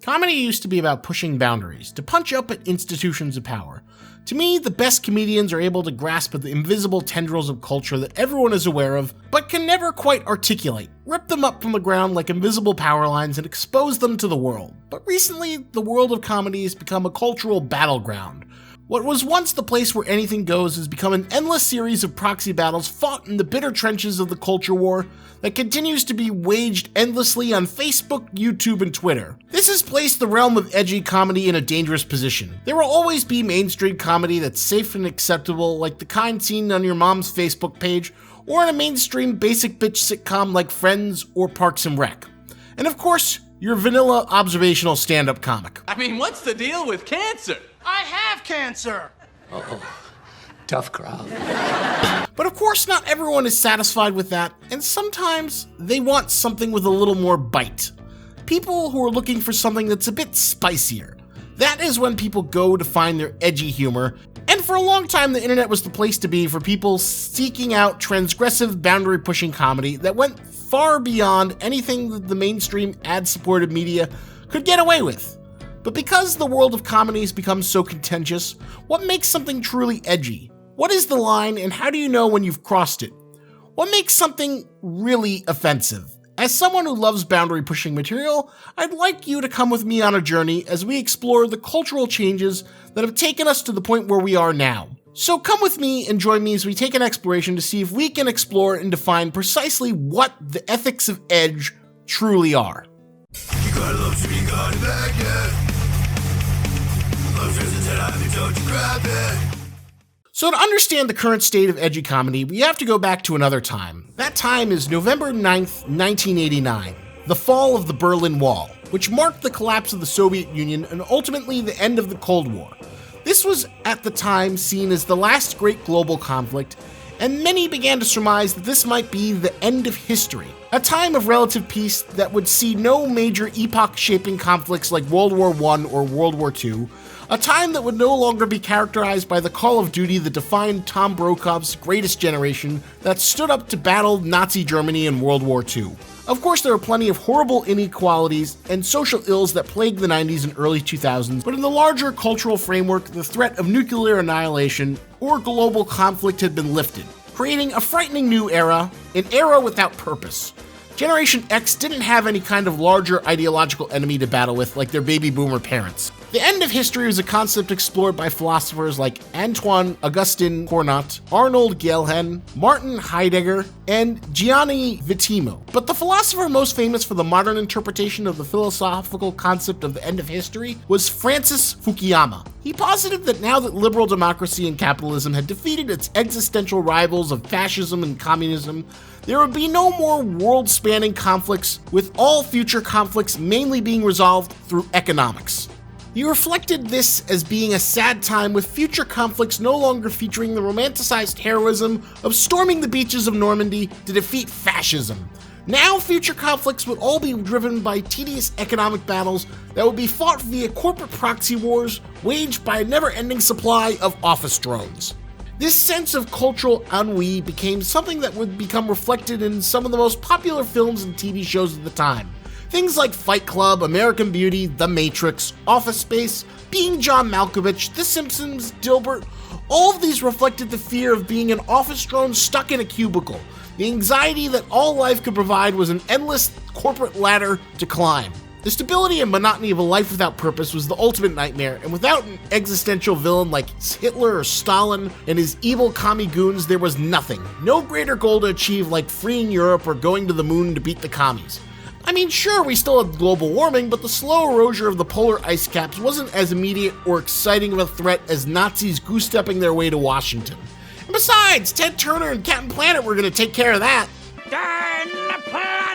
Comedy used to be about pushing boundaries, to punch up at institutions of power. To me, the best comedians are able to grasp at the invisible tendrils of culture that everyone is aware of, but can never quite articulate, rip them up from the ground like invisible power lines and expose them to the world. But recently, the world of comedy has become a cultural battleground. What was once the place where anything goes has become an endless series of proxy battles fought in the bitter trenches of the culture war that continues to be waged endlessly on Facebook, YouTube, and Twitter. This has placed the realm of edgy comedy in a dangerous position. There will always be mainstream comedy that's safe and acceptable, like the kind seen on your mom's Facebook page, or in a mainstream basic bitch sitcom like Friends or Parks and Rec. And of course, your vanilla observational stand-up comic. I mean, what's the deal with cancer? I have cancer! Tough crowd. But of course, not everyone is satisfied with that, and sometimes they want something with a little more bite. People who are looking for something that's a bit spicier. That is when people go to find their edgy humor, and for a long time the internet was the place to be for people seeking out transgressive, boundary-pushing comedy that went far beyond anything that the mainstream ad-supported media could get away with. But because the world of comedy has become so contentious, what makes something truly edgy? What is the line, and how do you know when you've crossed it? What makes something really offensive? As someone who loves boundary-pushing material, I'd like you to come with me on a journey as we explore the cultural changes that have taken us to the point where we are now. So come with me and join me as we take an exploration to see if we can explore and define precisely what the ethics of edge truly are. You gotta love to be gone back yet. So to understand the current state of edgy comedy, we have to go back to another time. That time is November 9th, 1989, the fall of the Berlin Wall, which marked the collapse of the Soviet Union and ultimately the end of the Cold War. This was at the time seen as the last great global conflict, and many began to surmise that this might be the end of history, a time of relative peace that would see no major epoch-shaping conflicts like World War I or World War II, a time that would no longer be characterized by the Call of Duty that defined Tom Brokaw's greatest generation that stood up to battle Nazi Germany in World War II. Of course, there are plenty of horrible inequalities and social ills that plagued the 90s and early 2000s, but in the larger cultural framework, the threat of nuclear annihilation or global conflict had been lifted, creating a frightening new era, an era without purpose. Generation X didn't have any kind of larger ideological enemy to battle with like their baby boomer parents. The end of history was a concept explored by philosophers like Antoine Augustin Cournot, Arnold Gehlen, Martin Heidegger, and Gianni Vittimo. But the philosopher most famous for the modern interpretation of the philosophical concept of the end of history was Francis Fukuyama. He posited that now that liberal democracy and capitalism had defeated its existential rivals of fascism and communism, there would be no more world-spanning conflicts, with all future conflicts mainly being resolved through economics. He reflected this as being a sad time, with future conflicts no longer featuring the romanticized heroism of storming the beaches of Normandy to defeat fascism. Now future conflicts would all be driven by tedious economic battles that would be fought via corporate proxy wars waged by a never-ending supply of office drones. This sense of cultural ennui became something that would become reflected in some of the most popular films and TV shows of the time. Things like Fight Club, American Beauty, The Matrix, Office Space, Being John Malkovich, The Simpsons, Dilbert, all of these reflected the fear of being an office drone stuck in a cubicle. The anxiety that all life could provide was an endless corporate ladder to climb. The stability and monotony of a life without purpose was the ultimate nightmare, and without an existential villain like Hitler or Stalin and his evil commie goons, there was nothing. No greater goal to achieve like freeing Europe or going to the moon to beat the commies. I mean, sure, we still had global warming, but the slow erosion of the polar ice caps wasn't as immediate or exciting of a threat as Nazis goose-stepping their way to Washington. And besides, Ted Turner and Captain Planet were going to take care of that. Captain Planet!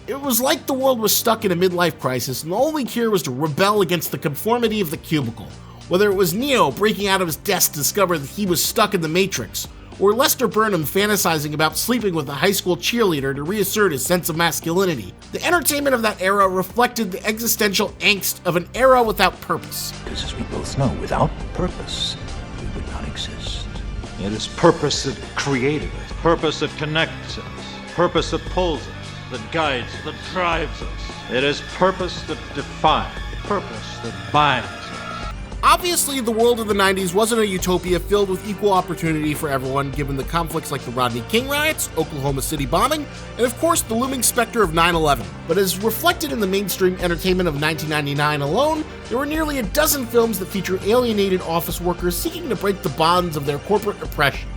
It was like the world was stuck in a midlife crisis, and the only cure was to rebel against the conformity of the cubicle. Whether it was Neo breaking out of his desk to discover that he was stuck in the Matrix, or Lester Burnham fantasizing about sleeping with a high school cheerleader to reassert his sense of masculinity. The entertainment of that era reflected the existential angst of an era without purpose. Because as we both know, without purpose, we would not exist. It is purpose that created us, purpose that connects us, purpose that pulls us. that guides, that drives us. It is purpose that defines, purpose that binds us. Obviously, the world of the 90s wasn't a utopia filled with equal opportunity for everyone, given the conflicts like the Rodney King riots, Oklahoma City bombing, and of course the looming specter of 9/11. But as reflected in the mainstream entertainment of 1999 alone, there were nearly a dozen films that feature alienated office workers seeking to break the bonds of their corporate oppression.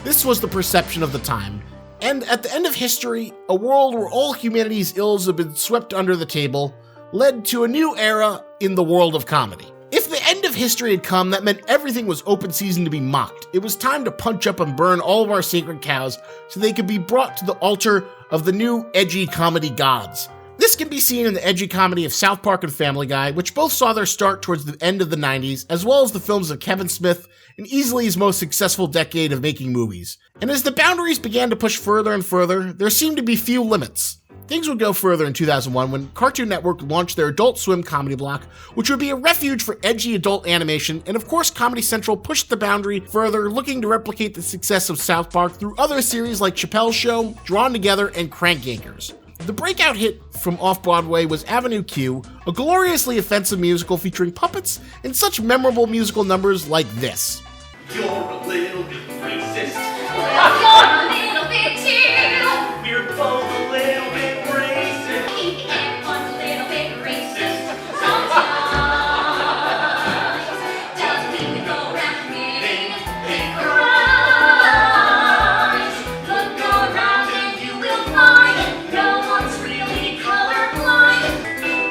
This was the perception of the time. And at the end of history, a world where all humanity's ills have been swept under the table led to a new era in the world of comedy. If the end of history had come, that meant everything was open season to be mocked. It was time to punch up and burn all of our sacred cows so they could be brought to the altar of the new edgy comedy gods. This can be seen in the edgy comedy of South Park and Family Guy, which both saw their start towards the end of the 90s, as well as the films of Kevin Smith, and easily his most successful decade of making movies. And as the boundaries began to push further and further, there seemed to be few limits. Things would go further in 2001 when Cartoon Network launched their Adult Swim comedy block, which would be a refuge for edgy adult animation, and of course Comedy Central pushed the boundary further, looking to replicate the success of South Park through other series like Chappelle's Show, Drawn Together, and Crank Yankers. The breakout hit from off-Broadway was Avenue Q, a gloriously offensive musical featuring puppets and such memorable musical numbers like this. You're a little bit racist. You're a little bit too. We're both a little bit racist. Everyone's a little bit racist. Sometimes doesn't mean to go around committing hate crimes. Look around and you will find no one's really colorblind.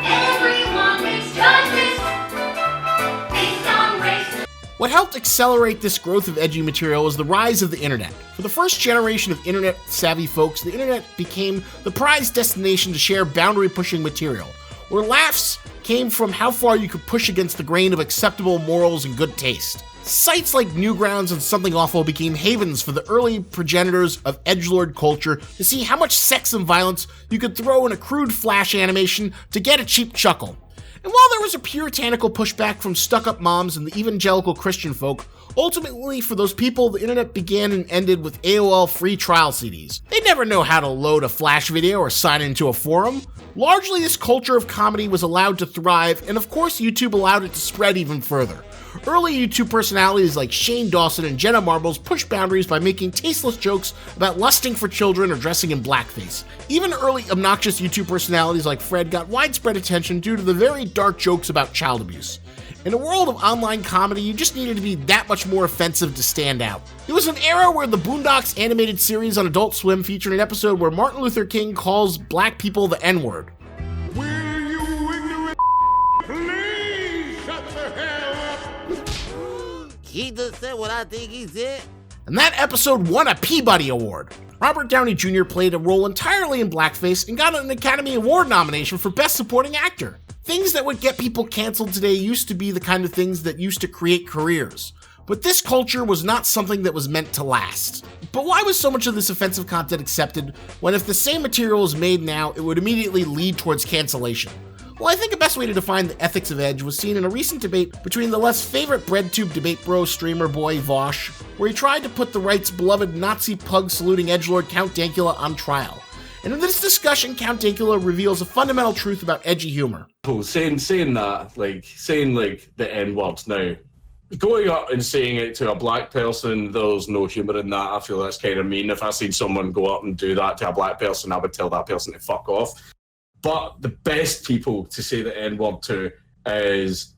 Everyone makes judgments based on race. What helped accelerate this growth of edgy material was the rise of the internet. For the first generation of internet-savvy folks, the internet became the prized destination to share boundary-pushing material, where laughs came from how far you could push against the grain of acceptable morals and good taste. Sites like Newgrounds and Something Awful became havens for the early progenitors of edgelord culture to see how much sex and violence you could throw in a crude flash animation to get a cheap chuckle. And while there was a puritanical pushback from stuck-up moms and the evangelical Christian folk, ultimately for those people, the internet began and ended with AOL free trial CDs. They'd never know how to load a flash video or sign into a forum. Largely, this culture of comedy was allowed to thrive, and of course YouTube allowed it to spread even further. Early YouTube personalities like Shane Dawson and Jenna Marbles pushed boundaries by making tasteless jokes about lusting for children or dressing in blackface. Even early obnoxious YouTube personalities like Fred got widespread attention due to the very dark jokes about child abuse. In a world of online comedy, you just needed to be that much more offensive to stand out. It was an era where the Boondocks animated series on Adult Swim featured an episode where Martin Luther King calls black people the N-word. Will you ignorant please shut the hell up? He just said what I think he said. And that episode won a Peabody Award. Robert Downey Jr. played a role entirely in blackface and got an Academy Award nomination for Best Supporting Actor. Things that would get people canceled today used to be the kind of things that used to create careers. But this culture was not something that was meant to last. But why was so much of this offensive content accepted when if the same material is made now, it would immediately lead towards cancellation? Well, I think the best way to define the ethics of edge was seen in a recent debate between the less favorite breadtube debate bro streamer boy Vaush, where he tried to put the right's beloved Nazi pug-saluting edgelord Count Dankula on trial. And in this discussion, Count Dankula reveals a fundamental truth about edgy humor. Saying the N-word now, going up and saying it to a black person, there's no humour in that. I feel that's kind of mean. If I seen someone go up and do that to a black person, I would tell that person to fuck off. But the best people to say the N-word to is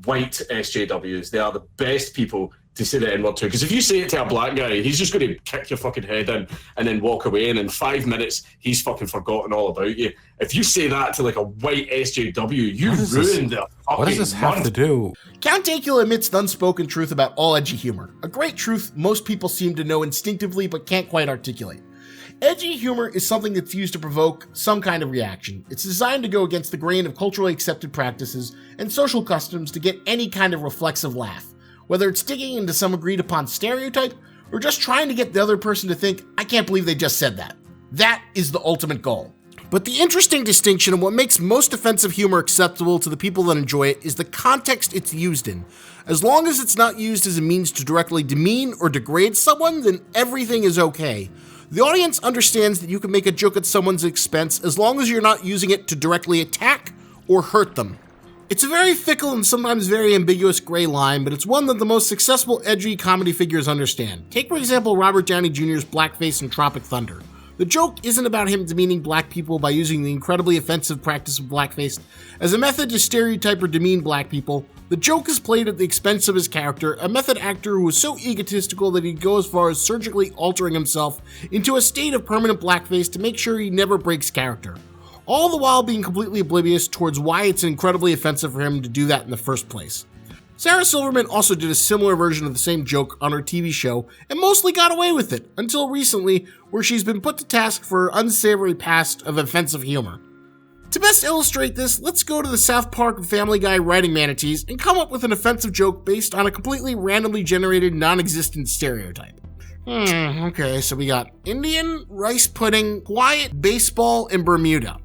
white SJWs. They are the best people to say the N-word to. Because if you say it to a black guy, he's just going to kick your fucking head in and then walk away. And in 5 minutes, he's fucking forgotten all about you. If you say that to like a white SJW, you ruined their fucking What does this have to do? Count Dankula admits the unspoken truth about all edgy humor. A great truth most people seem to know instinctively but can't quite articulate. Edgy humor is something that's used to provoke some kind of reaction. It's designed to go against the grain of culturally accepted practices and social customs to get any kind of reflexive laugh, whether it's digging into some agreed upon stereotype or just trying to get the other person to think, I can't believe they just said that. That is the ultimate goal. But the interesting distinction and what makes most offensive humor acceptable to the people that enjoy it is the context it's used in. As long as it's not used as a means to directly demean or degrade someone, then everything is okay. The audience understands that you can make a joke at someone's expense as long as you're not using it to directly attack or hurt them. It's a very fickle and sometimes very ambiguous gray line, but it's one that the most successful edgy comedy figures understand. Take, for example, Robert Downey Jr.'s blackface in Tropic Thunder. The joke isn't about him demeaning black people by using the incredibly offensive practice of blackface as a method to stereotype or demean black people. The joke is played at the expense of his character, a method actor who is so egotistical that he'd go as far as surgically altering himself into a state of permanent blackface to make sure he never breaks character. All the while being completely oblivious towards why it's incredibly offensive for him to do that in the first place. Sarah Silverman also did a similar version of the same joke on her TV show and mostly got away with it, until recently, where she's been put to task for her unsavory past of offensive humor. To best illustrate this, let's go to the South Park and Family Guy writing manatees and come up with an offensive joke based on a completely randomly generated non-existent stereotype. Okay, so we got Indian, rice pudding, quiet, baseball, and Bermuda.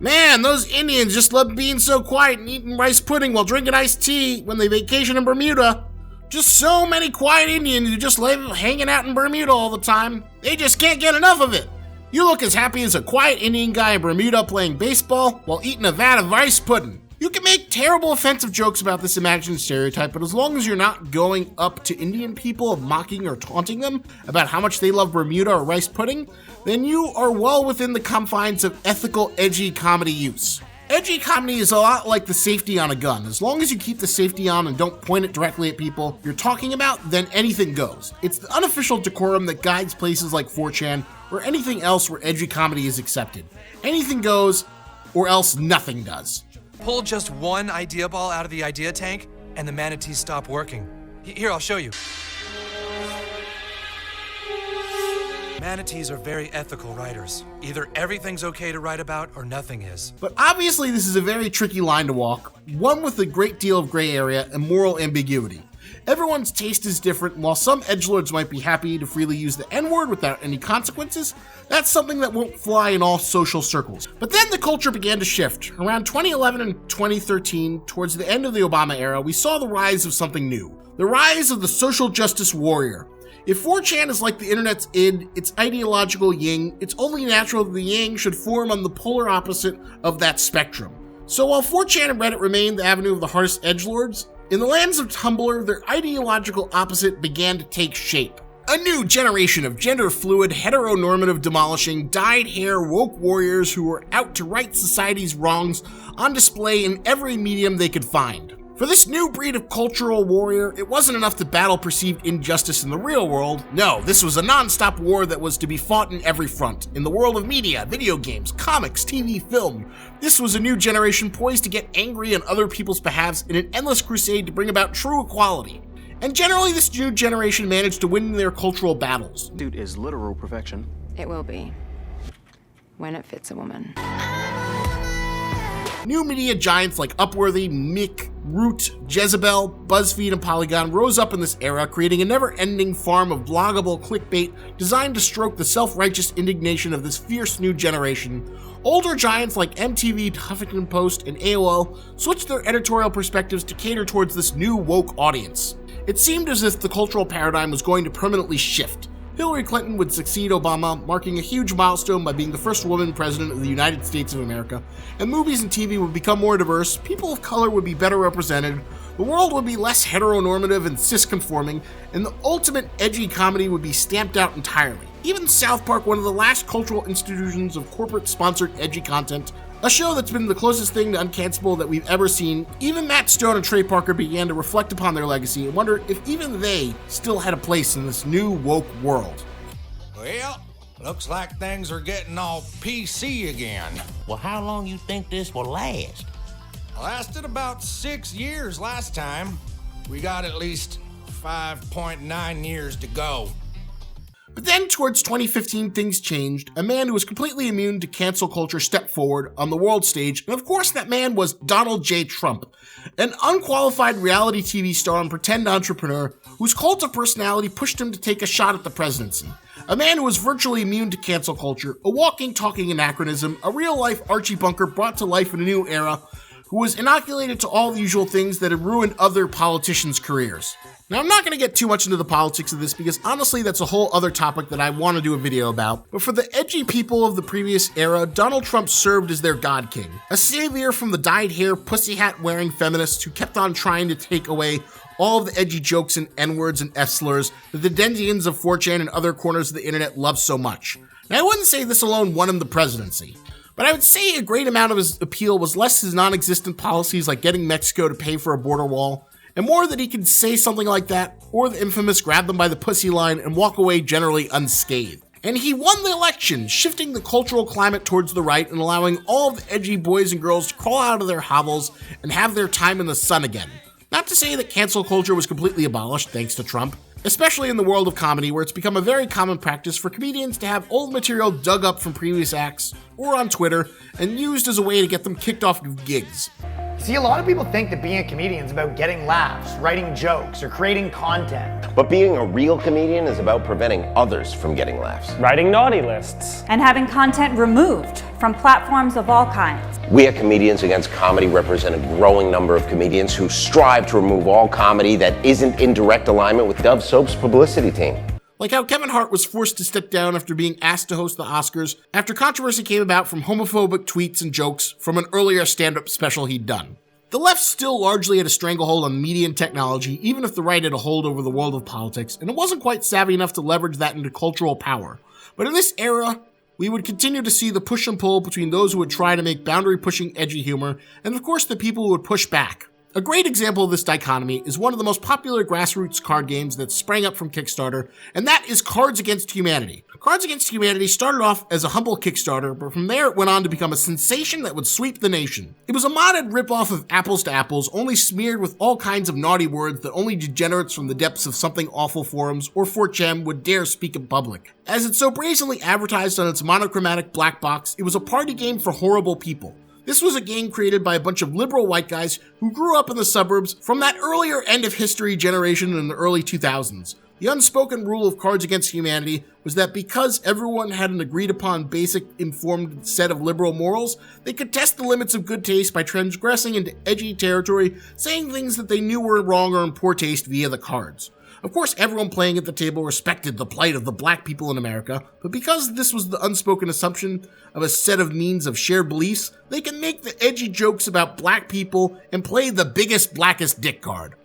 Man, those Indians just love being so quiet and eating rice pudding while drinking iced tea when they vacation in Bermuda. Just so many quiet Indians who just live hanging out in Bermuda all the time. They just can't get enough of it. You look as happy as a quiet Indian guy in Bermuda playing baseball while eating a vat of rice pudding. You can make terrible offensive jokes about this imagined stereotype, but as long as you're not going up to Indian people and mocking or taunting them about how much they love Bermuda or rice pudding, then you are well within the confines of ethical edgy comedy use. Edgy comedy is a lot like the safety on a gun. As long as you keep the safety on and don't point it directly at people you're talking about, then anything goes. It's the unofficial decorum that guides places like 4chan or anything else where edgy comedy is accepted. Anything goes, or else nothing does. Pull just one idea ball out of the idea tank, and the manatees stop working. Here, I'll show you. Manatees are very ethical writers. Either everything's okay to write about, or nothing is. But obviously this is a very tricky line to walk, one with a great deal of gray area and moral ambiguity. Everyone's taste is different, and while some edgelords might be happy to freely use the N-word without any consequences, that's something that won't fly in all social circles. But then the culture began to shift. Around 2011 and 2013, towards the end of the Obama era, we saw the rise of something new. The rise of the social justice warrior. If 4chan is like the internet's id, its ideological yin, it's only natural that the yang should form on the polar opposite of that spectrum. So while 4chan and Reddit remain the avenue of the hardest edgelords, in the lands of Tumblr, their ideological opposite began to take shape. A new generation of gender-fluid, heteronormative, demolishing, dyed-hair woke warriors who were out to right society's wrongs on display in every medium they could find. For this new breed of cultural warrior, it wasn't enough to battle perceived injustice in the real world. No, this was a non-stop war that was to be fought in every front. In the world of media, video games, comics, TV, film. This was a new generation poised to get angry on other people's behalves in an endless crusade to bring about true equality. And generally, this new generation managed to win their cultural battles. Dude is literal perfection. It will be. When it fits a woman. New media giants like Upworthy, Mick, Root, Jezebel, BuzzFeed, and Polygon rose up in this era, creating a never-ending farm of bloggable clickbait designed to stroke the self-righteous indignation of this fierce new generation. Older giants like MTV, Huffington Post, and AOL switched their editorial perspectives to cater towards this new woke audience. It seemed as if the cultural paradigm was going to permanently shift. Hillary Clinton would succeed Obama, marking a huge milestone by being the first woman president of the United States of America, and movies and TV would become more diverse, people of color would be better represented, the world would be less heteronormative and cis-conforming, and the ultimate edgy comedy would be stamped out entirely. Even South Park, one of the last cultural institutions of corporate-sponsored edgy content, a show that's been the closest thing to uncancelable that we've ever seen, even Matt Stone and Trey Parker began to reflect upon their legacy and wonder if even they still had a place in this new woke world. Well, looks like things are getting all PC again. Well, how long you think this will last? Lasted about 6 years last time. We got at least 5.9 years to go. But then, towards 2015, things changed. A man who was completely immune to cancel culture stepped forward on the world stage, and of course that man was Donald J. Trump, an unqualified reality TV star and pretend entrepreneur whose cult of personality pushed him to take a shot at the presidency. A man who was virtually immune to cancel culture, a walking, talking anachronism, a real-life Archie Bunker brought to life in a new era, who was inoculated to all the usual things that had ruined other politicians' careers. Now, I'm not going to get too much into the politics of this because honestly that's a whole other topic that I want to do a video about, but for the edgy people of the previous era, Donald Trump served as their god king, a savior from the dyed hair, pussy hat wearing feminists who kept on trying to take away all of the edgy jokes and N-words and F-slurs that the dendians of 4chan and other corners of the internet love so much. Now, I wouldn't say this alone won him the presidency, but I would say a great amount of his appeal was less his non-existent policies like getting Mexico to pay for a border wall, and more that he could say something like that, or the infamous grab them by the pussy line and walk away generally unscathed. And he won the election, shifting the cultural climate towards the right and allowing all of the edgy boys and girls to crawl out of their hovels and have their time in the sun again. Not to say that cancel culture was completely abolished thanks to Trump, especially in the world of comedy where it's become a very common practice for comedians to have old material dug up from previous acts or on Twitter and used as a way to get them kicked off of gigs. See, a lot of people think that being a comedian is about getting laughs, writing jokes, or creating content. But being a real comedian is about preventing others from getting laughs. Writing naughty lists. And having content removed from platforms of all kinds. We at Comedians Against Comedy represent a growing number of comedians who strive to remove all comedy that isn't in direct alignment with Dove Soap's publicity team. Like how Kevin Hart was forced to step down after being asked to host the Oscars after controversy came about from homophobic tweets and jokes from an earlier stand-up special he'd done. The left still largely had a stranglehold on media and technology, even if the right had a hold over the world of politics, and it wasn't quite savvy enough to leverage that into cultural power. But in this era, we would continue to see the push and pull between those who would try to make boundary-pushing edgy humor, and of course the people who would push back. A great example of this dichotomy is one of the most popular grassroots card games that sprang up from Kickstarter, and that is Cards Against Humanity. Cards Against Humanity started off as a humble Kickstarter, but from there it went on to become a sensation that would sweep the nation. It was a modded ripoff of Apples to Apples, only smeared with all kinds of naughty words that only degenerates from the depths of Something Awful forums or 4chan would dare speak in public. As it so brazenly advertised on its monochromatic black box, it was a party game for horrible people. This was a game created by a bunch of liberal white guys who grew up in the suburbs from that earlier end of history generation in the early 2000s. The unspoken rule of Cards Against Humanity was that because everyone had an agreed upon basic informed set of liberal morals, they could test the limits of good taste by transgressing into edgy territory, saying things that they knew were wrong or in poor taste via the cards. Of course, everyone playing at the table respected the plight of the black people in America, but because this was the unspoken assumption of a set of means of shared beliefs, they can make the edgy jokes about black people and play the biggest, blackest dick card.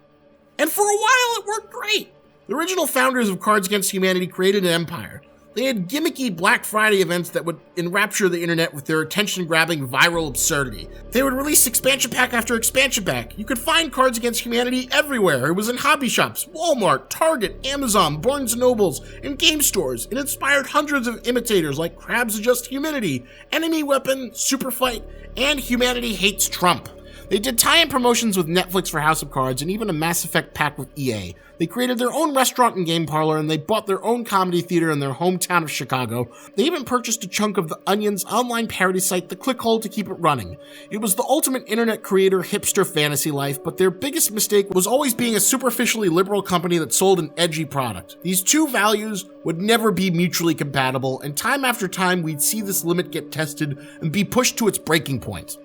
And for a while, it worked great. The original founders of Cards Against Humanity created an empire. They had gimmicky Black Friday events that would enrapture the internet with their attention-grabbing viral absurdity. They would release expansion pack after expansion pack. You could find Cards Against Humanity everywhere. It was in hobby shops, Walmart, Target, Amazon, Barnes & Nobles, and game stores. It inspired hundreds of imitators like Crabs Adjust Humidity, Enemy Weapon, Super Fight, and Humanity Hates Trump. They did tie-in promotions with Netflix for House of Cards and even a Mass Effect pack with EA. They created their own restaurant and game parlor, and they bought their own comedy theater in their hometown of Chicago. They even purchased a chunk of The Onion's online parody site, The Clickhole, to keep it running. It was the ultimate internet creator hipster fantasy life, but their biggest mistake was always being a superficially liberal company that sold an edgy product. These two values would never be mutually compatible, and time after time we'd see this limit get tested and be pushed to its breaking point.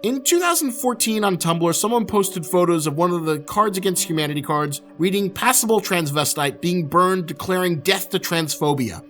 In 2014 on Tumblr, someone posted photos of one of the Cards Against Humanity cards reading "Passable Transvestite being burned, declaring death to transphobia."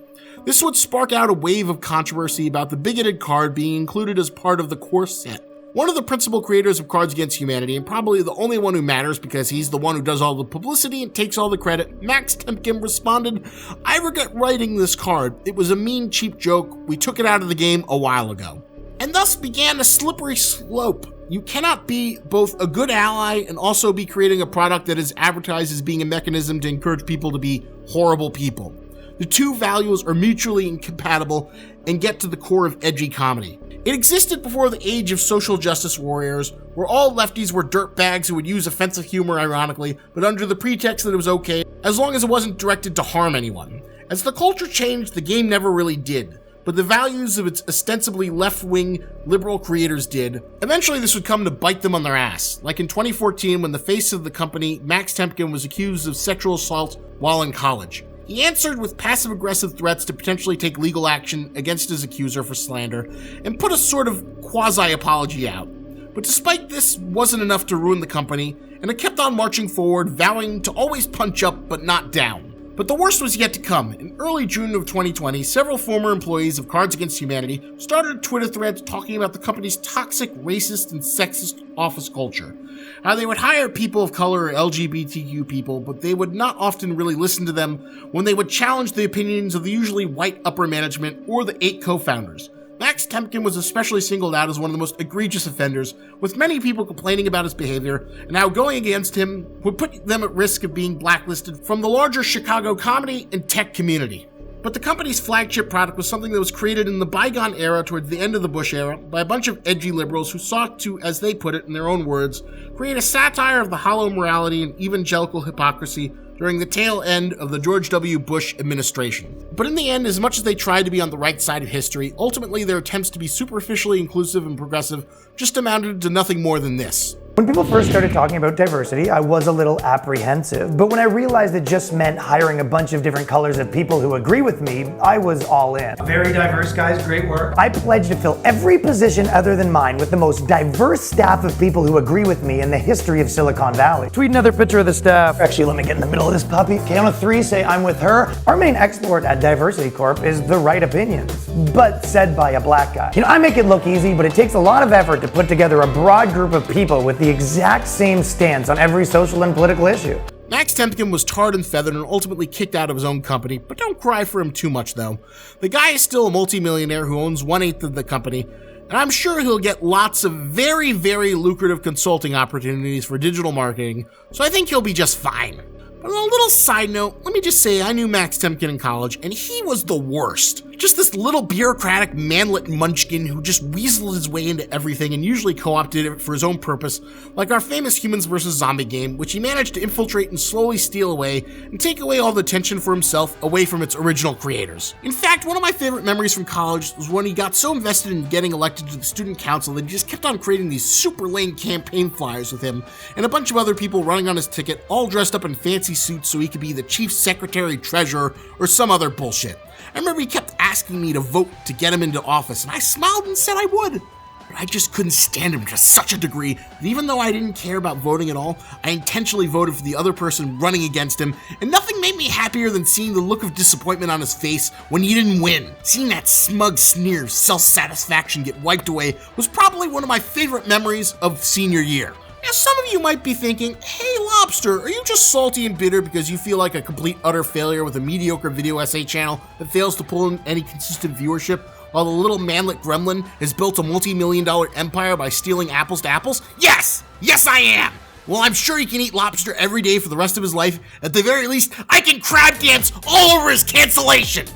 This would spark out a wave of controversy about the bigoted card being included as part of the core set. One of the principal creators of Cards Against Humanity, and probably the only one who matters because he's the one who does all the publicity and takes all the credit, Max Temkin, responded, "I regret writing this card. It was a mean, cheap joke. We took it out of the game a while ago." And thus began a slippery slope. You cannot be both a good ally and also be creating a product that is advertised as being a mechanism to encourage people to be horrible people. The two values are mutually incompatible and get to the core of edgy comedy. It existed before the age of social justice warriors, where all lefties were dirtbags who would use offensive humor ironically, but under the pretext that it was okay, as long as it wasn't directed to harm anyone. As the culture changed, the game never really did. But the values of its ostensibly left-wing liberal creators did. Eventually this would come to bite them on their ass, like in 2014 when the face of the company, Max Temkin, was accused of sexual assault while in college. He answered with passive-aggressive threats to potentially take legal action against his accuser for slander, and put a sort of quasi-apology out. But despite this wasn't enough to ruin the company, and it kept on marching forward, vowing to always punch up but not down. But the worst was yet to come. In early June of 2020, several former employees of Cards Against Humanity started Twitter threads talking about the company's toxic, racist, and sexist office culture. How they would hire people of color or LGBTQ people, but they would not often really listen to them when they would challenge the opinions of the usually white upper management or the 8 co-founders. Max Temkin was especially singled out as one of the most egregious offenders, with many people complaining about his behavior and how going against him would put them at risk of being blacklisted from the larger Chicago comedy and tech community. But the company's flagship product was something that was created in the bygone era towards the end of the Bush era by a bunch of edgy liberals who sought to, as they put it in their own words, create a satire of the hollow morality and evangelical hypocrisy during the tail end of the George W. Bush administration. But in the end, as much as they tried to be on the right side of history, ultimately their attempts to be superficially inclusive and progressive just amounted to nothing more than this. When people first started talking about diversity, I was a little apprehensive, but when I realized it just meant hiring a bunch of different colors of people who agree with me, I was all in. Very diverse, guys. Great work. I pledged to fill every position other than mine with the most diverse staff of people who agree with me in the history of Silicon Valley. Tweet another picture of the staff. Actually, let me get in the middle of this puppy. Count of 3, say I'm with her. Our main export at Diversity Corp is the right opinions, but said by a black guy. You know, I make it look easy, but it takes a lot of effort to put together a broad group of people with the exact same stance on every social and political issue. Max Temkin was tarred and feathered and ultimately kicked out of his own company, but don't cry for him too much though. The guy is still a multimillionaire who owns 1/8 of the company, and I'm sure he'll get lots of very, very lucrative consulting opportunities for digital marketing, so I think he'll be just fine. But on a little side note, let me just say I knew Max Temkin in college, and he was the worst. Just this little bureaucratic manlet munchkin who just weaseled his way into everything and usually co-opted it for his own purpose, like our famous Humans vs. Zombie game, which he managed to infiltrate and slowly steal away and take away all the attention for himself away from its original creators. In fact, one of my favorite memories from college was when he got so invested in getting elected to the student council that he just kept on creating these super lame campaign flyers with him and a bunch of other people running on his ticket, all dressed up in fancy suits so he could be the chief secretary, treasurer, or some other bullshit. I remember he kept asking me to vote to get him into office, and I smiled and said I would. But I just couldn't stand him to such a degree that even though I didn't care about voting at all, I intentionally voted for the other person running against him, and nothing made me happier than seeing the look of disappointment on his face when he didn't win. Seeing that smug sneer of self-satisfaction get wiped away was probably one of my favorite memories of senior year. Now, some of you might be thinking, hey Lobster, are you just salty and bitter because you feel like a complete utter failure with a mediocre video essay channel that fails to pull in any consistent viewership, while the little manlet gremlin has built a multi-million-dollar empire by stealing apples to apples? Yes! Yes, I am! Well, I'm sure he can eat lobster every day for the rest of his life. At the very least, I can crab dance all over his cancellation!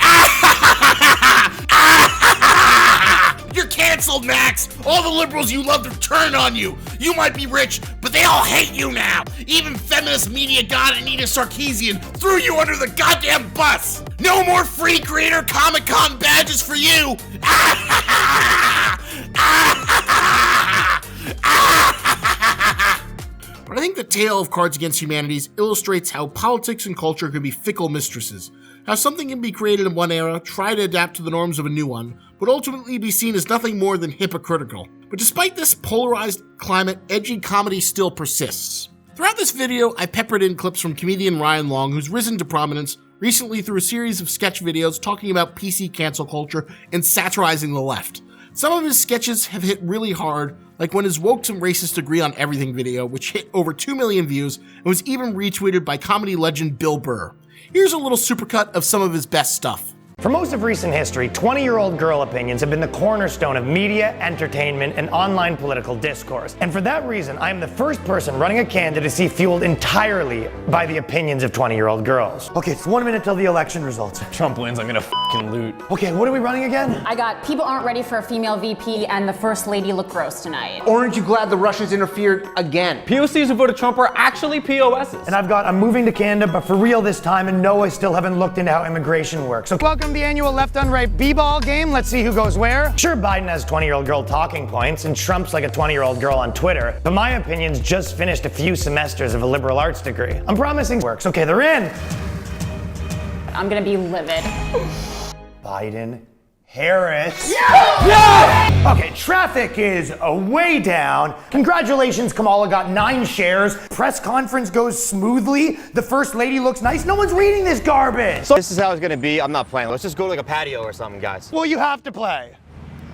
You're canceled, Max! All the liberals you love to turn on you! You might be rich, but they all hate you now! Even feminist media god Anita Sarkeesian threw you under the goddamn bus! No more free Creator Comic-Con badges for you! But I think the tale of Cards Against Humanity illustrates how politics and culture can be fickle mistresses. How something can be created in one era, try to adapt to the norms of a new one, but ultimately be seen as nothing more than hypocritical. But despite this polarized climate, edgy comedy still persists. Throughout this video, I peppered in clips from comedian Ryan Long, who's risen to prominence recently through a series of sketch videos talking about PC cancel culture and satirizing the left. Some of his sketches have hit really hard, like when his Woke and Racist Agree on Everything video, which hit over 2 million views and was even retweeted by comedy legend Bill Burr. Here's a little supercut of some of his best stuff. For most of recent history, 20-year-old girl opinions have been the cornerstone of media, entertainment, and online political discourse. And for that reason, I am the first person running a candidacy fueled entirely by the opinions of 20-year-old girls. Okay, it's 1 minute till the election results. Trump wins, I'm gonna f***ing loot. Okay, what are we running again? I got people aren't ready for a female VP and the first lady look gross tonight. Aren't you glad the Russians interfered again? POCs who voted Trump are actually POSs. And I've got I'm moving to Canada, but for real this time, and no, I still haven't looked into how immigration works. So welcome to the annual left on right b-ball game. Let's see who goes where. Sure, Biden has 20-year-old girl talking points, and Trump's like a 20-year-old girl on Twitter, but my opinions just finished a few semesters of a liberal arts degree. I'm promising works. Okay, they're in. I'm gonna be livid. Biden, Harris. Yeah! Okay, Traffic is way down. Congratulations, Kamala got 9 shares. Press conference goes smoothly. The first lady looks nice. No one's reading this garbage. So this is how it's gonna be. I'm not playing. Let's just go to like a patio or something, guys. Well, you have to play.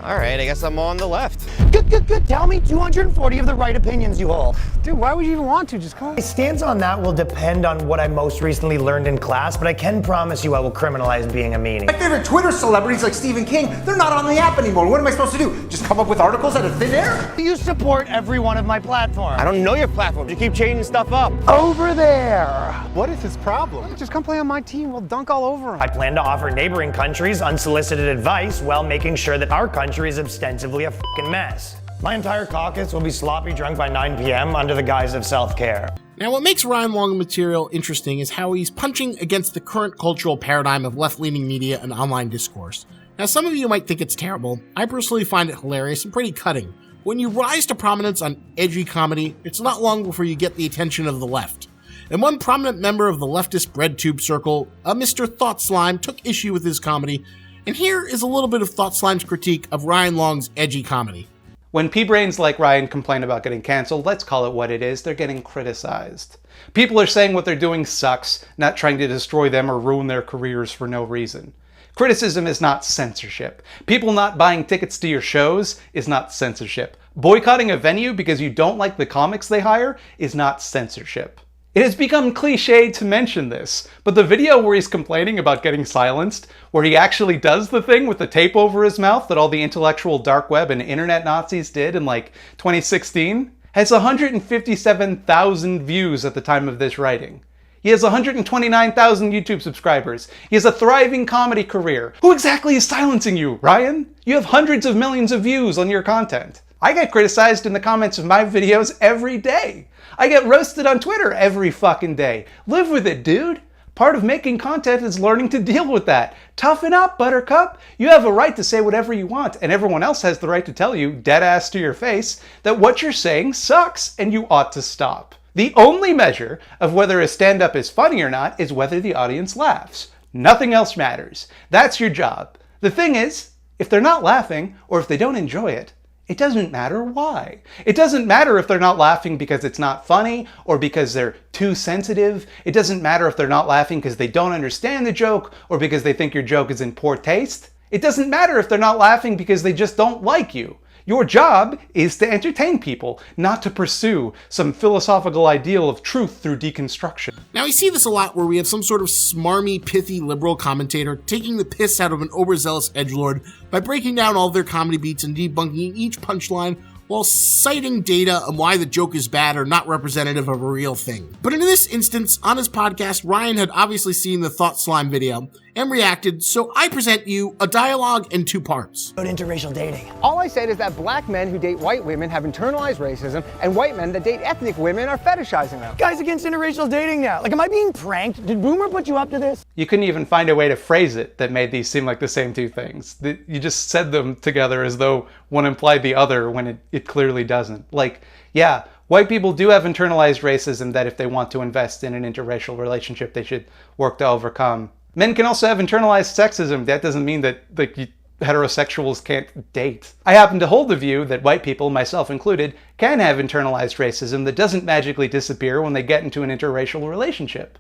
All right, I guess I'm on the left. Good. Tell me 240 of the right opinions you hold. Dude, why would you even want to? Just come. My stance on that will depend on what I most recently learned in class, but I can promise you I will criminalize being a meanie. My favorite Twitter celebrities like Stephen King, they're not on the app anymore. What am I supposed to do? Just come up with articles out of thin air? You support every one of my platforms. I don't know your platform. You keep changing stuff up. Over there. What is his problem? Just come play on my team. We'll dunk all over him. I plan to offer neighboring countries unsolicited advice while making sure that our country is ostensibly a fucking mess. My entire caucus will be sloppy drunk by 9 p.m. under the guise of self-care. Now, what makes Ryan Long's material interesting is how he's punching against the current cultural paradigm of left-leaning media and online discourse. Now, some of you might think it's terrible. I personally find it hilarious and pretty cutting. When you rise to prominence on edgy comedy, it's not long before you get the attention of the left. And one prominent member of the leftist breadtube circle, a Mr. Thought Slime, took issue with his comedy. And here is a little bit of Thought Slime's critique of Ryan Long's edgy comedy. When pea-brains like Ryan complain about getting canceled, let's call it what it is, they're getting criticized. People are saying what they're doing sucks, not trying to destroy them or ruin their careers for no reason. Criticism is not censorship. People not buying tickets to your shows is not censorship. Boycotting a venue because you don't like the comics they hire is not censorship. It has become cliche to mention this, but the video where he's complaining about getting silenced, where he actually does the thing with the tape over his mouth that all the intellectual dark web and internet Nazis did in like 2016, has 157,000 views at the time of this writing. He has 129,000 YouTube subscribers. He has a thriving comedy career. Who exactly is silencing you, Ryan? You have hundreds of millions of views on your content. I get criticized in the comments of my videos every day. I get roasted on Twitter every fucking day. Live with it, dude. Part of making content is learning to deal with that. Toughen up, Buttercup. You have a right to say whatever you want, and everyone else has the right to tell you, dead ass to your face, that what you're saying sucks and you ought to stop. The only measure of whether a stand-up is funny or not is whether the audience laughs. Nothing else matters. That's your job. The thing is, if they're not laughing, or if they don't enjoy it, it doesn't matter why. It doesn't matter if they're not laughing because it's not funny or because they're too sensitive. It doesn't matter if they're not laughing because they don't understand the joke or because they think your joke is in poor taste. It doesn't matter if they're not laughing because they just don't like you. Your job is to entertain people, not to pursue some philosophical ideal of truth through deconstruction. Now, we see this a lot where we have some sort of smarmy, pithy liberal commentator taking the piss out of an overzealous edgelord by breaking down all of their comedy beats and debunking each punchline while citing data on why the joke is bad or not representative of a real thing. But in this instance, on his podcast, Ryan had obviously seen the Thought Slime video and reacted, so I present you a dialogue in 2 parts. Interracial dating. All I said is that black men who date white women have internalized racism, and white men that date ethnic women are fetishizing them. Guys against interracial dating now. Like, am I being pranked? Did Boomer put you up to this? You couldn't even find a way to phrase it that made these seem like the same 2 things. You just said them together as though one implied the other when it clearly doesn't. Like, yeah, white people do have internalized racism that if they want to invest in an interracial relationship, they should work to overcome. Men can also have internalized sexism. That doesn't mean that heterosexuals can't date. I happen to hold the view that white people, myself included, can have internalized racism that doesn't magically disappear when they get into an interracial relationship.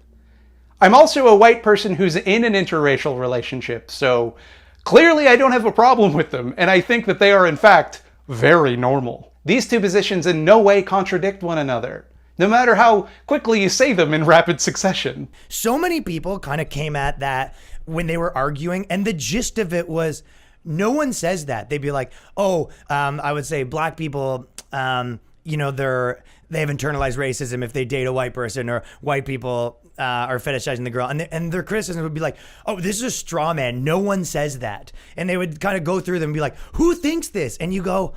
I'm also a white person who's in an interracial relationship, so clearly I don't have a problem with them, and I think that they are in fact very normal. These 2 positions in no way contradict one another, no matter how quickly you say them in rapid succession. So many people kind of came at that when they were arguing, and the gist of it was, no one says that. They'd be like, I would say black people, they have internalized racism if they date a white person, or white people are fetishizing the girl. And their criticism would be like, oh, this is a straw man. No one says that. And they would kind of go through them and be like, who thinks this? And you go,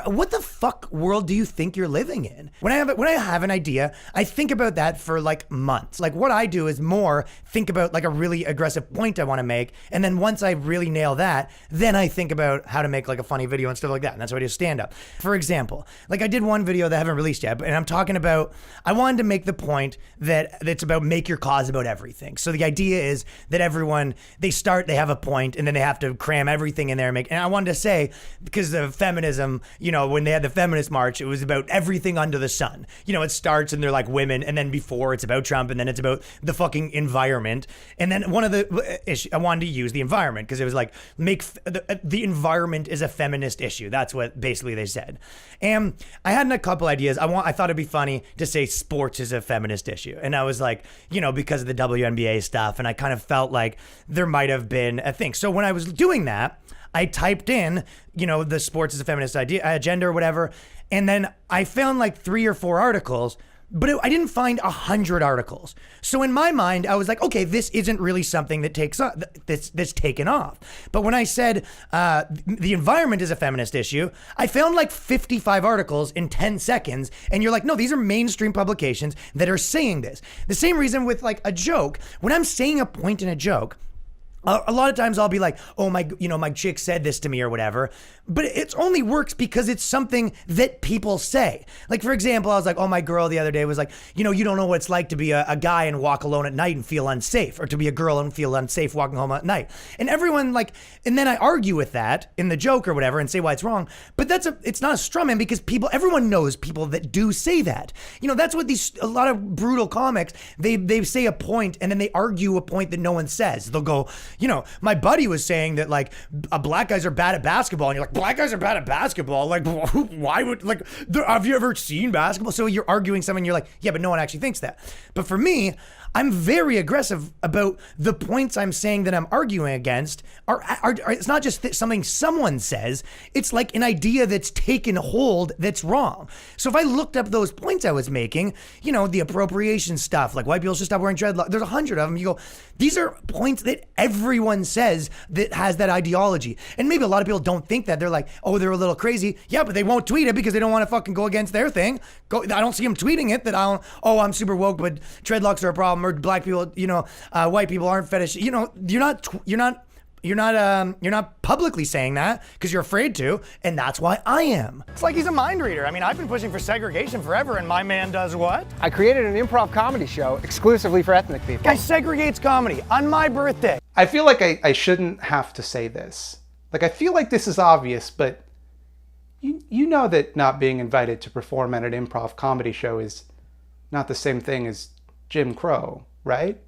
What the fuck world do you think you're living in? When I have an idea, I think about that for like months. Like what I do is more think about like a really aggressive point I want to make, and then once I really nail that, then I think about how to make like a funny video and stuff like that. And that's why I do stand up. For example, like I did one video that I haven't released yet, and I'm talking about, I wanted to make the point that it's about make your cause about everything. So the idea is that everyone, they have a point and then they have to cram everything in there and I wanted to say, because of feminism, you know, when they had the feminist march, it was about everything under the sun. You know, it starts and they're like women, and then before it's about Trump, and then it's about the fucking environment. And then one of the issues, I wanted to use the environment because it was like, make the environment is a feminist issue. That's what basically they said. And I had a couple ideas. I thought it'd be funny to say sports is a feminist issue. And I was like, you know, because of the WNBA stuff, and I kind of felt like there might have been a thing. So when I was doing that, I typed in, you know, the sports is a feminist agenda or whatever, and then I found like 3 or 4 articles, but I didn't find 100 articles. So in my mind, I was like, okay, this isn't really something that that's taken off. But when I said the environment is a feminist issue, I found like 55 articles in 10 seconds, and you're like, no, these are mainstream publications that are saying this. The same reason with like a joke. When I'm saying a point in a joke, a lot of times I'll be like, oh, my chick said this to me or whatever, but it only works because it's something that people say. Like, for example, I was like, oh, my girl the other day was like, you know, you don't know what it's like to be a guy and walk alone at night and feel unsafe, or to be a girl and feel unsafe walking home at night. And everyone like, and then I argue with that in the joke or whatever and say why it's wrong. But it's not a straw man, because everyone knows people that do say that. You know, that's what a lot of brutal comics, they say a point and then they argue a point that no one says. They'll go, you know, my buddy was saying that like black guys are bad at basketball, and you're like, black guys are bad at basketball? Like, why would, like, have you ever seen basketball? So you're arguing something, you're like, yeah, but no one actually thinks that. But for me, I'm very aggressive about the points I'm saying that I'm arguing against. It's not just something someone says, it's like an idea that's taken hold that's wrong. So if I looked up those points I was making, you know, the appropriation stuff, like white people should stop wearing dreadlocks, there's 100 of them. You go, these are points that everyone says that has that ideology. And maybe a lot of people don't think that. They're like, oh, they're a little crazy. Yeah, but they won't tweet it because they don't want to fucking go against their thing. I don't see them tweeting it that I'm super woke, but dreadlocks are a problem, or black people, you know, white people aren't fetish. You know, you're not publicly saying that because you're afraid to, and that's why I am. It's like he's a mind reader. I mean, I've been pushing for segregation forever, and my man does what? I created an improv comedy show exclusively for ethnic people. Guy segregates comedy on my birthday. I feel like I shouldn't have to say this. Like, I feel like this is obvious, but you know that not being invited to perform at an improv comedy show is not the same thing as Jim Crow, right?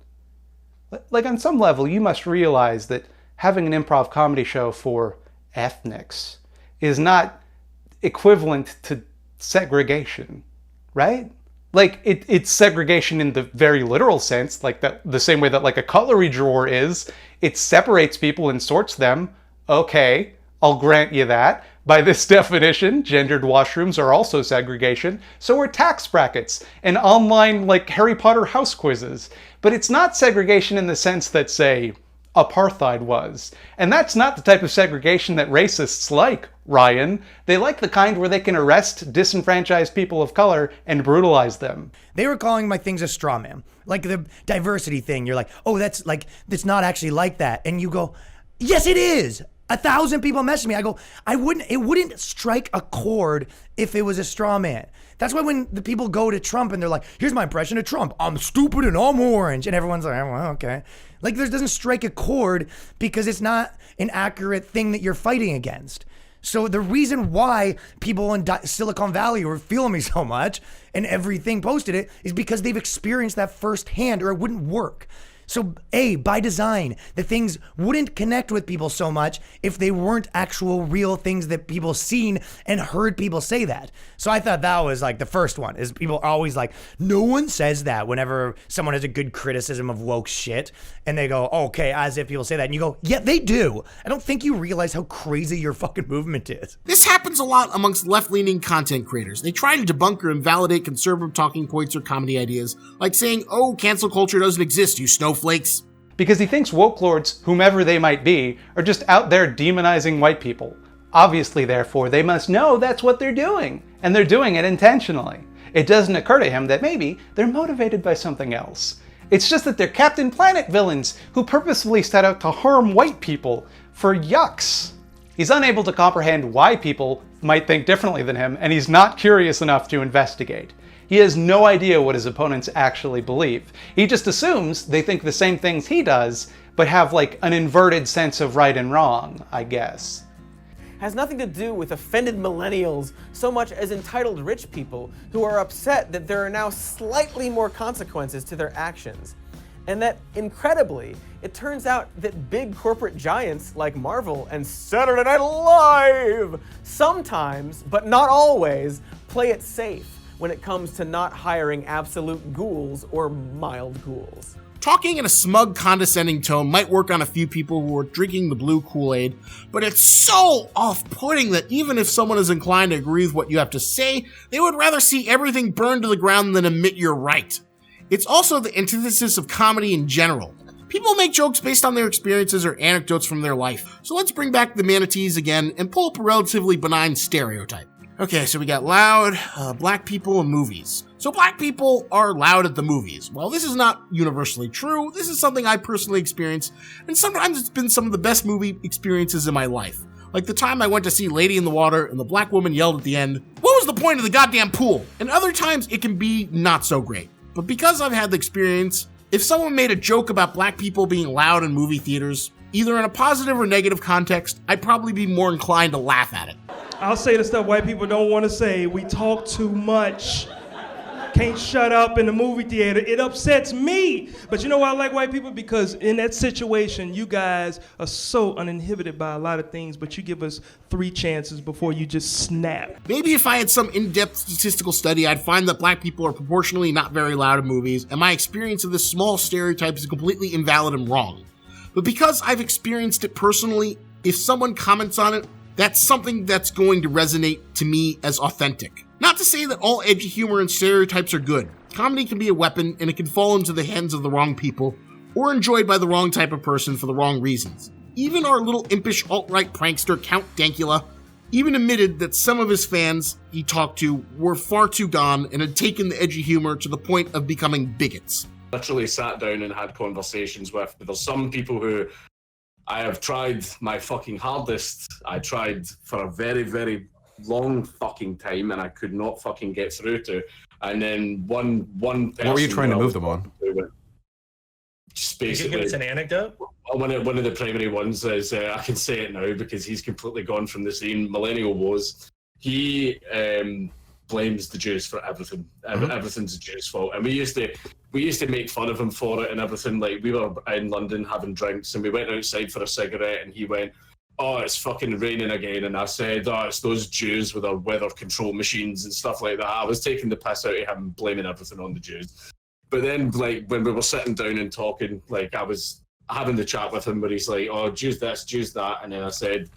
Like, on some level, you must realize that having an improv comedy show for ethnics is not equivalent to segregation, right? Like, it's segregation in the very literal sense, like the same way that like a cutlery drawer is. It separates people and sorts them. Okay, I'll grant you that. By this definition, gendered washrooms are also segregation. So are tax brackets and online, like, Harry Potter house quizzes. But it's not segregation in the sense that, say, apartheid was. And that's not the type of segregation that racists like, Ryan. They like the kind where they can arrest disenfranchised people of color and brutalize them. They were calling my things a straw man. Like the diversity thing. You're like, oh, that's not actually like that. And you go, yes, it is. 1,000 people messaged me. I go, it wouldn't strike a chord if it was a straw man. That's why when the people go to Trump and they're like, here's my impression of Trump. I'm stupid and I'm orange. And everyone's like, oh, well, okay. Like, there doesn't strike a chord because it's not an accurate thing that you're fighting against. So the reason why people in Silicon Valley were feeling me so much and everything posted it is because they've experienced that firsthand, or it wouldn't work. So by design, the things wouldn't connect with people so much if they weren't actual real things that people seen and heard people say that. So I thought that was like the first one, is people are always like, no one says that whenever someone has a good criticism of woke shit, and they go, okay, as if people say that, and you go, yeah, they do. I don't think you realize how crazy your fucking movement is. This happens a lot amongst left-leaning content creators. They try to debunk or invalidate conservative talking points or comedy ideas, like saying, oh, cancel culture doesn't exist, you snowflakes. Because he thinks woke lords, whomever they might be, are just out there demonizing white people. Obviously, therefore, they must know that's what they're doing, and they're doing it intentionally. It doesn't occur to him that maybe they're motivated by something else. It's just that they're Captain Planet villains who purposefully set out to harm white people for yucks. He's unable to comprehend why people might think differently than him, and he's not curious enough to investigate. He has no idea what his opponents actually believe. He just assumes they think the same things he does, but have like an inverted sense of right and wrong, I guess. Has nothing to do with offended millennials so much as entitled rich people who are upset that there are now slightly more consequences to their actions. And that, incredibly, it turns out that big corporate giants like Marvel and Saturday Night Live sometimes, but not always, play it safe when it comes to not hiring absolute ghouls or mild ghouls. Talking in a smug, condescending tone might work on a few people who are drinking the blue Kool-Aid, but it's so off-putting that even if someone is inclined to agree with what you have to say, they would rather see everything burned to the ground than admit you're right. It's also the antithesis of comedy in general. People make jokes based on their experiences or anecdotes from their life, so let's bring back the manatees again and pull up a relatively benign stereotype. Okay, so we got loud, black people in movies. So black people are loud at the movies. Well, this is not universally true. This is something I personally experienced, and sometimes it's been some of the best movie experiences in my life. Like the time I went to see Lady in the Water and the black woman yelled at the end, "What was the point of the goddamn pool?" And other times it can be not so great. But because I've had the experience, if someone made a joke about black people being loud in movie theaters, either in a positive or negative context, I'd probably be more inclined to laugh at it. I'll say the stuff white people don't want to say. We talk too much. Can't shut up in the movie theater. It upsets me. But you know why I like white people? Because in that situation, you guys are so uninhibited by a lot of things, but you give us 3 chances before you just snap. Maybe if I had some in-depth statistical study, I'd find that black people are proportionally not very loud in movies, and my experience of this small stereotype is completely invalid and wrong. But because I've experienced it personally, if someone comments on it, that's something that's going to resonate to me as authentic. Not to say that all edgy humor and stereotypes are good. Comedy can be a weapon, and it can fall into the hands of the wrong people, or enjoyed by the wrong type of person for the wrong reasons. Even our little impish alt-right prankster Count Dankula even admitted that some of his fans he talked to were far too gone and had taken the edgy humor to the point of becoming bigots. Literally sat down and had conversations with. There's some people who I have tried my fucking hardest. I tried for a very, very long fucking time and I could not fucking get through to. And then one person... What were you trying to move them on? Just basically... Can you give us an anecdote? One of the primary ones is, I can say it now because he's completely gone from the scene, Millennial Woes. He blames the Jews for everything. Everything's the Jews' fault. And we used to make fun of him for it and everything. Like, we were in London having drinks and we went outside for a cigarette and he went, "Oh, it's fucking raining again." And I said, "Oh, it's those Jews with their weather control machines and stuff like that." I was taking the piss out of him, blaming everything on the Jews. But then, like, when we were sitting down and talking, like, I was having the chat with him where he's like, "Oh, Jews this, Jews that." And then I said,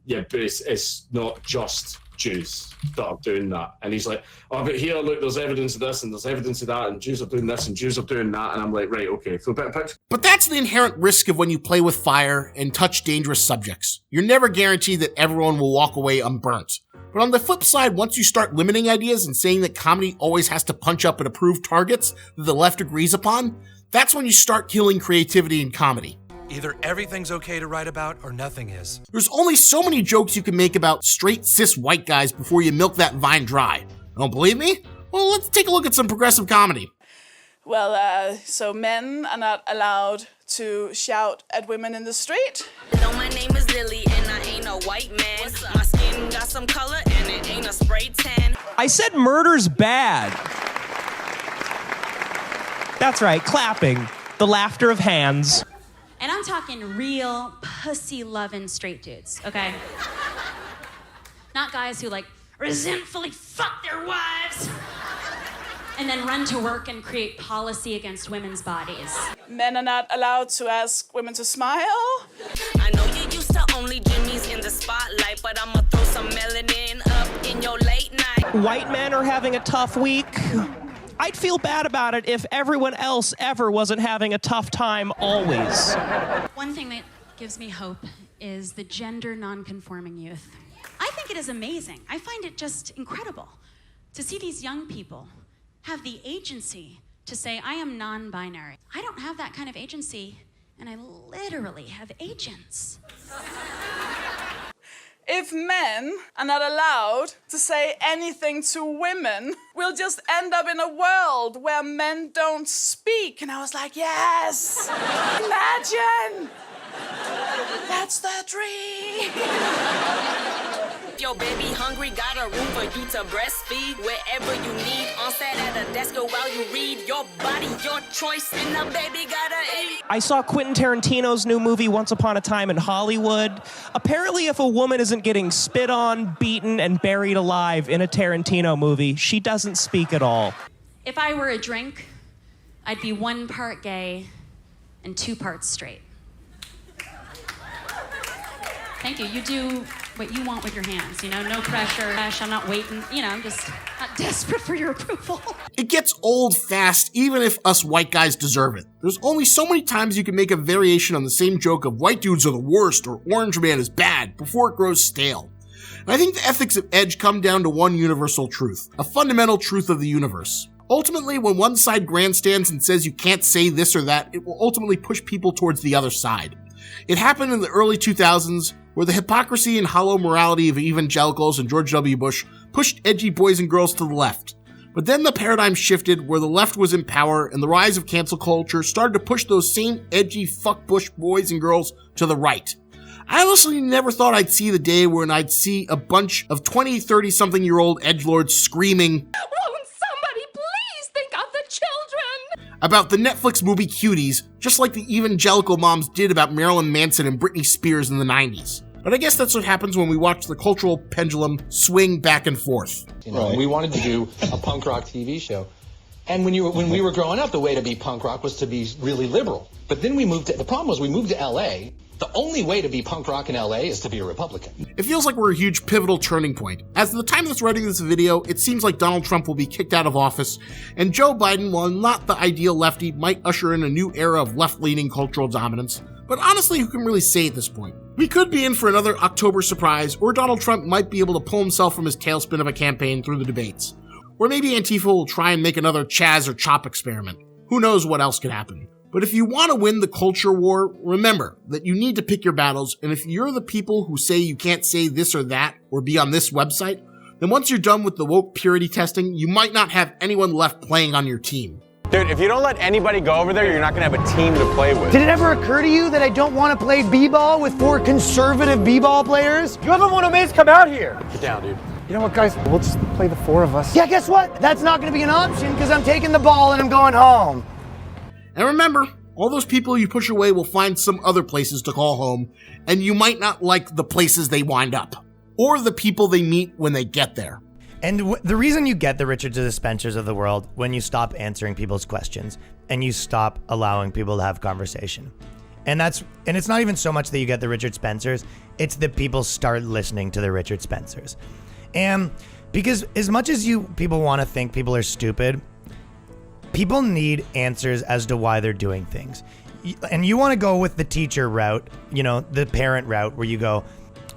"Yeah, but it's not just Jews that are doing that." And he's like, "Oh, but here, look, there's evidence of this and there's evidence of that, and Jews are doing this and Jews are doing that." And I'm like, right, okay, so a bit of picture. But that's the inherent risk of when you play with fire and touch dangerous subjects. You're never guaranteed that everyone will walk away unburnt. But on the flip side, once you start limiting ideas and saying that comedy always has to punch up at approved targets that the left agrees upon, that's when you start killing creativity in comedy. Either everything's okay to write about or nothing is. There's only so many jokes you can make about straight cis white guys before you milk that vine dry. Don't believe me? Well, let's take a look at some progressive comedy. Well, so men are not allowed to shout at women in the street. No, my name is Lily and I ain't a white man. My skin got some color and it ain't a spray tan. I said murder's bad. That's right, clapping. The laughter of hands. And I'm talking real pussy-loving straight dudes, okay? Not guys who, like, resentfully fuck their wives and then run to work and create policy against women's bodies. Men are not allowed to ask women to smile. I know you used to only Jimmy's in the spotlight, but I'ma throw some melanin up in your late night. White men are having a tough week. I'd feel bad about it if everyone else ever wasn't having a tough time always. One thing that gives me hope is the gender non-conforming youth. think it is amazing. I find it just incredible to see these young people have the agency to say, I am non-binary. I don't have that kind of agency, and I literally have agents. If men are not allowed to say anything to women, we'll just end up in a world where men don't speak. And I was like, yes! Imagine! That's the dream! If your baby hungry, got a room for you to breastfeed. Wherever you need, on set at a desk or while you read. Your body, your choice, and the baby gotta eat. I saw Quentin Tarantino's new movie, Once Upon a Time in Hollywood. Apparently, if a woman isn't getting spit on, beaten, and buried alive in a Tarantino movie, she doesn't speak at all. If I were a drink, I'd be 1 part gay and 2 parts straight. Thank you. You do what you want with your hands, you know, no pressure. I'm not waiting, you know, I'm just not desperate for your approval. It gets old fast, even if us white guys deserve it. There's only so many times you can make a variation on the same joke of white dudes are the worst or orange man is bad before it grows stale. And I think the ethics of Edge come down to one universal truth, a fundamental truth of the universe. Ultimately, when one side grandstands and says you can't say this or that, it will ultimately push people towards the other side. It happened in the early 2000s, where the hypocrisy and hollow morality of evangelicals and George W. Bush pushed edgy boys and girls to the left. But then the paradigm shifted, where the left was in power and the rise of cancel culture started to push those same edgy fuck Bush boys and girls to the right. I honestly never thought I'd see the day when I'd see a bunch of 20, 30-something-year-old edgelords screaming, "Won't somebody please think of the children?" about the Netflix movie Cuties, just like the evangelical moms did about Marilyn Manson and Britney Spears in the 90s. But I guess that's what happens when we watch the cultural pendulum swing back and forth. You know, we wanted to do a punk rock TV show. And when we were growing up, the way to be punk rock was to be really liberal. But then the problem was we moved to LA. The only way to be punk rock in LA is to be a Republican. It feels like we're a huge pivotal turning point. As of the time that's writing this video, it seems like Donald Trump will be kicked out of office, and Joe Biden, while not the ideal lefty, might usher in a new era of left-leaning cultural dominance. But honestly, who can really say at this point? We could be in for another October surprise, or Donald Trump might be able to pull himself from his tailspin of a campaign through the debates. Or maybe Antifa will try and make another Chaz or Chop experiment. Who knows what else could happen. But if you want to win the culture war, remember that you need to pick your battles, and if you're the people who say you can't say this or that, or be on this website, then once you're done with the woke purity testing, you might not have anyone left playing on your team. Dude, if you don't let anybody go over there, you're not gonna have a team to play with. Did it ever occur to you that I don't want to play b-ball with 4 conservative b-ball players? You're the one who made us come out here. Get down, dude. You know what, guys? We'll just play the 4 of us. Yeah, guess what? That's not going to be an option because I'm taking the ball and I'm going home. And remember, all those people you push away will find some other places to call home, and you might not like the places they wind up, or the people they meet when they get there. And the reason you get the Richards or the Spencers of the world when you stop answering people's questions and you stop allowing people to have conversation. And it's not even so much that you get the Richard Spencers, it's that people start listening to the Richard Spencers. And because as much as people want to think people are stupid, people need answers as to why they're doing things. And you want to go with the teacher route, you know, the parent route, where you go,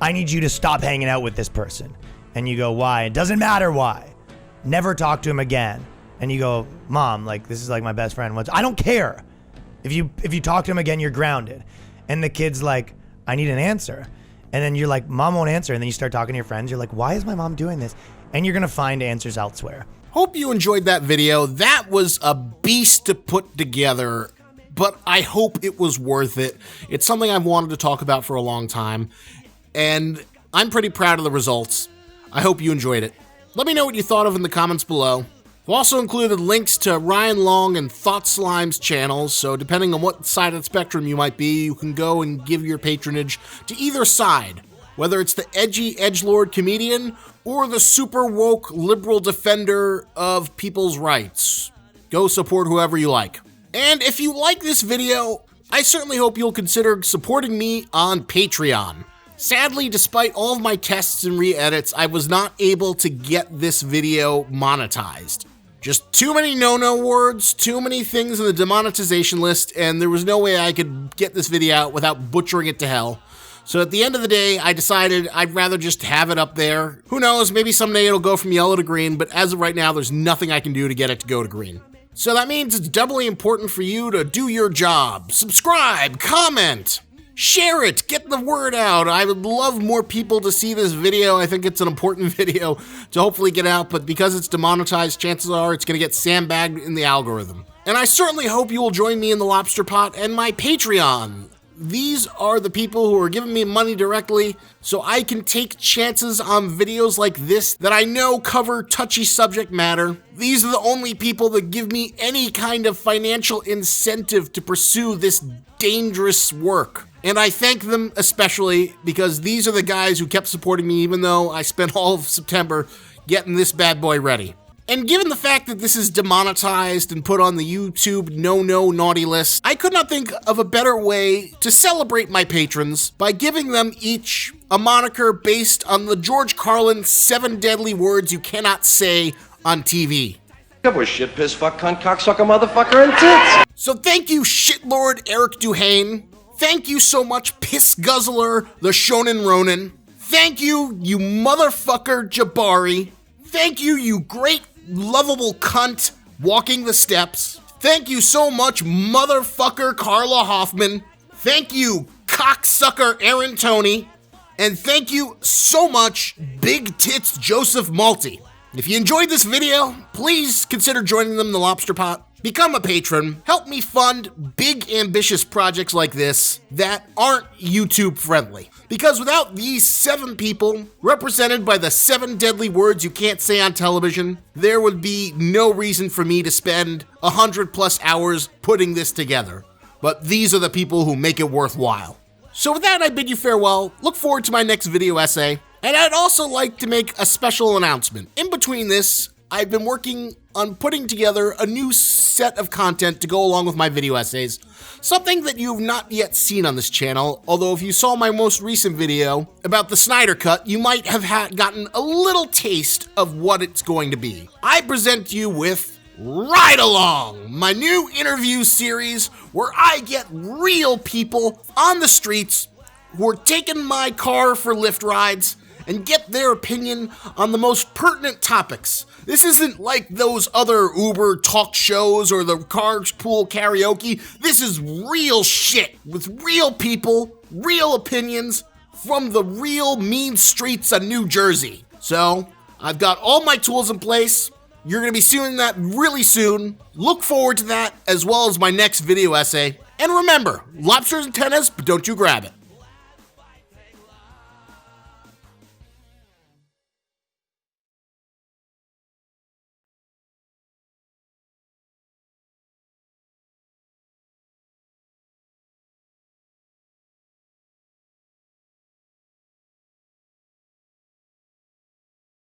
I need you to stop hanging out with this person. And you go, why? It doesn't matter why. Never talk to him again. And you go, Mom, like, this is like my best friend. I don't care. If you talk to him again, you're grounded. And the kid's like, I need an answer. And then you're like, Mom won't answer. And then you start talking to your friends. You're like, why is my mom doing this? And you're going to find answers elsewhere. Hope you enjoyed that video. That was a beast to put together, but I hope it was worth it. It's something I've wanted to talk about for a long time, and I'm pretty proud of the results. I hope you enjoyed it. Let me know what you thought of in the comments below. I've also included links to Ryan Long and Thought Slime's channels, so depending on what side of the spectrum you might be, you can go and give your patronage to either side, whether it's the edgy edgelord comedian or the super woke liberal defender of people's rights. Go support whoever you like. And if you like this video, I certainly hope you'll consider supporting me on Patreon. Sadly, despite all of my tests and re-edits, I was not able to get this video monetized. Just too many no-no words, too many things in the demonetization list, and there was no way I could get this video out without butchering it to hell. So at the end of the day, I decided I'd rather just have it up there. Who knows, maybe someday it'll go from yellow to green, but as of right now, there's nothing I can do to get it to go to green. So that means it's doubly important for you to do your job. Subscribe, comment, share it, get the word out. I would love more people to see this video. I think it's an important video to hopefully get out, but because it's demonetized, chances are it's gonna get sandbagged in the algorithm. And I certainly hope you will join me in the Lobster Pot and my Patreon. These are the people who are giving me money directly so I can take chances on videos like this that I know cover touchy subject matter. These are the only people that give me any kind of financial incentive to pursue this dangerous work. And I thank them especially because these are the guys who kept supporting me even though I spent all of September getting this bad boy ready. And given the fact that this is demonetized and put on the YouTube no naughty list, I could not think of a better way to celebrate my patrons by giving them each a moniker based on the George Carlin 7 deadly words you cannot say on TV. That was shit, piss, fuck, cunt, cocksucker, motherfucker, and tits. So thank you, shitlord Eric Duhane. Thank you so much, piss guzzler, the Shonen Ronin. Thank you, you motherfucker Jabari. Thank you, you great lovable cunt walking the steps. Thank you so much, motherfucker Carla Hoffman. Thank you, cocksucker Aaron Toney. And thank you so much, Big Tits Joseph Malty. If you enjoyed this video, please consider joining them in the Lobster Pot. Become a patron. Help me fund big, ambitious projects like this that aren't YouTube friendly. Because without these 7 people, represented by the 7 deadly words you can't say on television, there would be no reason for me to spend 100+ hours putting this together. But these are the people who make it worthwhile. So with that, I bid you farewell. Look forward to my next video essay. And I'd also like to make a special announcement. In between this, I've been working on putting together a new set of content to go along with my video essays. Something that you've not yet seen on this channel, although if you saw my most recent video about the Snyder Cut, you might have gotten a little taste of what it's going to be. I present you with Ride Along, my new interview series where I get real people on the streets who are taking my car for Lyft rides and get their opinion on the most pertinent topics. This isn't like those other Uber talk shows or the carpool karaoke. This is real shit with real people, real opinions from the real mean streets of New Jersey. So, I've got all my tools in place. You're gonna be seeing that really soon. Look forward to that as well as my next video essay. And remember, lobster's antennas, but don't you grab it.